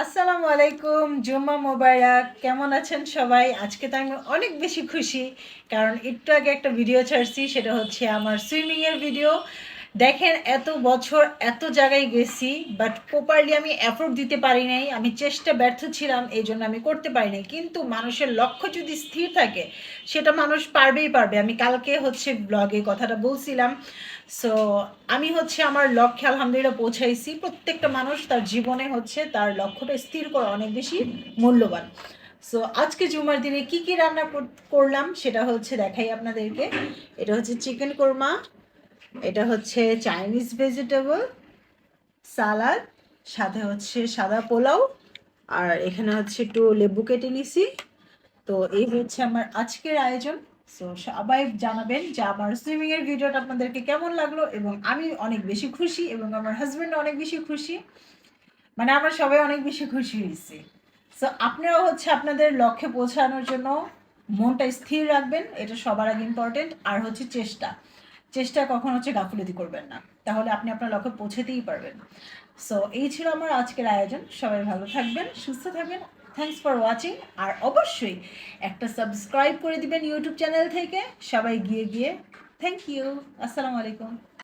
আসসালামু আলাইকুম, জুম্মা মোবারক। কেমন আছেন সবাই? আজকে তো আমি অনেক বেশি খুশি, কারণ একটু আগে একটা ভিডিও ছাড়ছি, সেটা হচ্ছে আমার সুইমিংয়ের ভিডিও। দেখেন, এত বছর এত জায়গায় গেছি, বাট প্রপারলি আমি এফোর্ট দিতে পারি নাই। আমি চেষ্টা ব্যর্থ ছিলাম, এই জন্য আমি করতে পারি নাই। কিন্তু মানুষের লক্ষ্য যদি স্থির থাকে, সেটা মানুষ পারবেই পারবে। আমি কালকে হচ্ছে ব্লগে কথাটা বলছিলাম। সো আমি হচ্ছে আমার লক্ষ্যে আলহামদুলিল্লাহ পৌঁছাইছি। প্রত্যেকটা মানুষ তার জীবনে হচ্ছে তার লক্ষ্যটা স্থির করা অনেক বেশি মূল্যবান। সো আজকে জুমার দিনে কি কি রান্না করলাম সেটা হচ্ছে দেখাই আপনাদেরকে। এটা হচ্ছে চিকেন কোরমা, এটা হচ্ছে চাইনিজ ভেজিটেবল সালাদ, সাথে হচ্ছে সাদা পোলাও, আর এখানে হচ্ছে একটু লেবু কেটে নিছি। তো এই হচ্ছে আমার আজকের আয়োজন। সো সবাই জানাবেন যে আমার সুইমিংয়ের ভিডিওটা আপনাদেরকে কেমন লাগলো, এবং আমি অনেক বেশি খুশি এবং আমার হাজব্যান্ড অনেক বেশি খুশি। মানে আমরা সবাই অনেক বেশি খুশি হয়েছি। সো আপনারাও হচ্ছে আপনাদের লক্ষ্যে পৌঁছানোর জন্য মনটা স্থির রাখবেন, এটা সবার আগে ইম্পর্টেন্ট। আর হচ্ছে চেষ্টা, চেষ্টা কখন হচ্ছে গাফিলতি করবেন না, তাহলে আপনি আপনার লক্ষ্যে পৌঁছাতেই পারবেন। সো এই ছিল আমার আজকের আয়োজন। সবাই ভালো থাকবেন, সুস্থ থাকবেন। Thanks for watching. আর অবশ্যই একটা সাবস্ক্রাইব করে দিবেন ইউটিউব চ্যানেল থেকে। সবাই গিয়ে গিয়ে থ্যাংক ইউ। আসসালামু আলাইকুম।